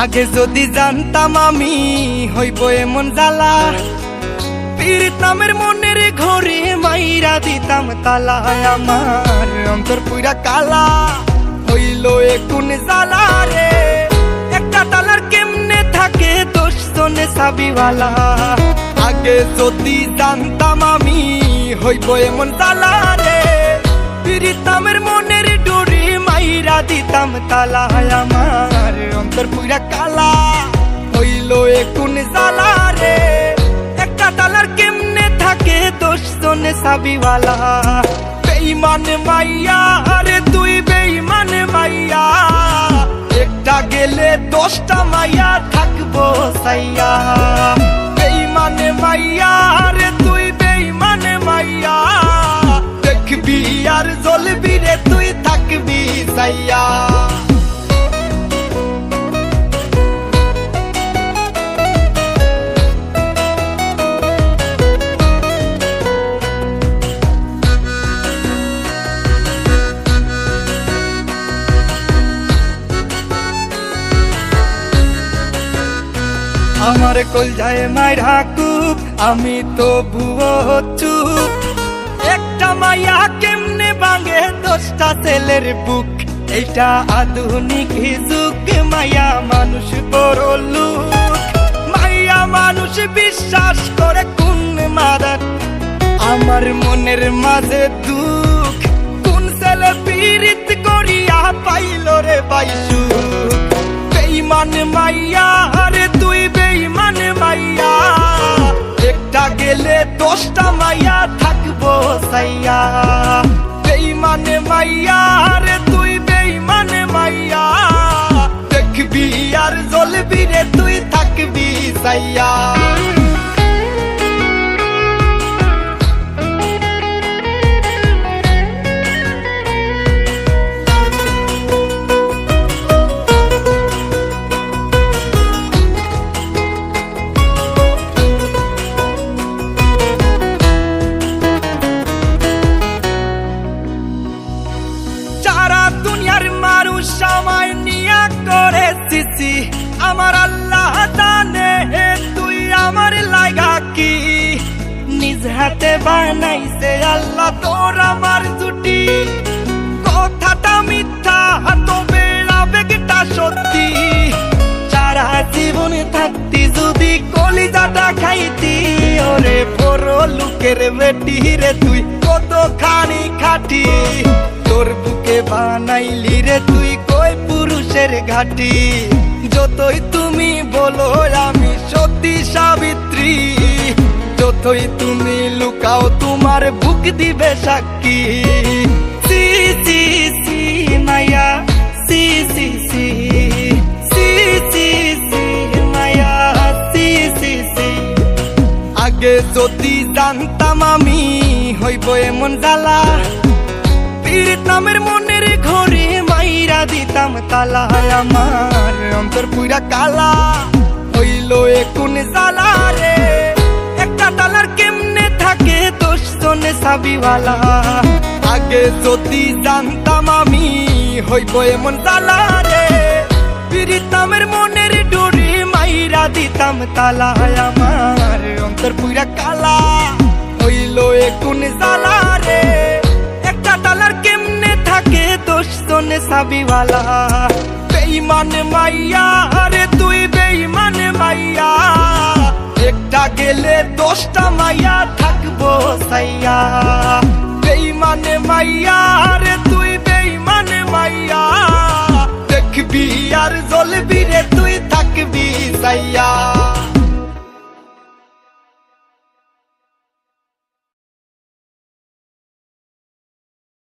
আগে যদি জানতাম আমি হইব এমন জ্বালা, পীড়িতামের মনের ঘরে মাইরা দিতাম তালা। আমার অন্তর পুরা কালা হইল এ কোন জ্বালা রে। একটা তালার কেমনে থাকে 10 জনে চাবিওয়ালা। আগে যদি জানতাম আমি হইব এমন জ্বালা রে, পীড়িতামের মনের ডোরে মাইরা দিতাম তালা। আমার অন্তর পুরা কালা হইল এ কোন জ্বালা রে। একটা তালার কেমনে থাকে 10 জনে চাবিওয়ালা। বেঈমান মাইয়া রে তুই বেঈমান মাইয়া, একটা গেলে 10টা মাইয়া থাকবো সাইয়া। বেঈমান মাইয়া রে তুই বেঈমান মাইয়া, দেখবি আর জ্বলবি রে তুই থাকবি সাইয়া। আমার কলজায় মাইরা কুপ, আমি তো ভুয়ো চুপ। একটা মাইয়া কেমনে ভাঙে 10টা ছেলের বুক। এইটা আধুনিক যুগ, মাইয়া মানুষ বড় লোক। মাইয়া মানুষ বিশ্বাস করে কোন মাদার, আমার মনের মাঝে দুঃখ। কোন ছেলে পীড়িত করিয়া পাইল রে বাইসু। বেঈমান মাইয়া রে তুই বেঈমান মাইয়া, একটা গেলে 10টা মাইয়া থাকবো সাইয়া। বেঈমান মাইয়া রে তুই বেঈমান মাইয়া, দেখবি আর জ্বলবি রে তুই থাকবি সাইয়া। সময় নিয়া করে সিসি, আমার আল্লাহ জানে তুই আমার লাগা কি। নিজ হাতে বানাইছে আল্লাহ তোর আমার জুটি। কথাটা মিথ্যা তবে আবেগটা সত্যি। সারা জীবন থাকতি যদি কলিজাটা খাইতি, ওরে বড় লোকের বেটি রে তুই কতখানি খাটি। তোর বুকে বানাইলি রে তুই কই পুরুষের ঘাটি। যতই তুমি বলো আমি সতী সাবিত্রী, যতই তুমি লুকাও তোমার বুক দিবে সাক্ষী। সি সি সি মায়া সি সি সি সি সি সি মায়া সি সি সি। আগে যদি জানতাম আমি হইব এমন জ্বালা, পীড়িতামের মনের ঘরে মাইরা দিতাম তালা। আমার অন্তর পুরা কালা হইল এ কোন জ্বালা রে। একটা তালার কেমনে থাকে 10 জনে চাবিওয়ালা। আগে যদি জানতাম আমি হইব এমন জ্বালা রে, পীড়িতামের মনের ডোরে মাইরা দিতাম তালা। আমার অন্তর পুরা কালা হইল এ কোন জ্বালা রে। একটা তালার কেমনে থাকে 10 জনে চাবিওয়ালা। বেঈমান মাইয়া রে তুই বেঈমান মাইয়া, একটা গেলে 10টা মাইয়া থাকবো সাইয়া। বেঈমান মাইয়া রে তুই বেঈমান মাইয়া, দেখবি আর জ্বলবি রে তুই থাকবি সাইয়া।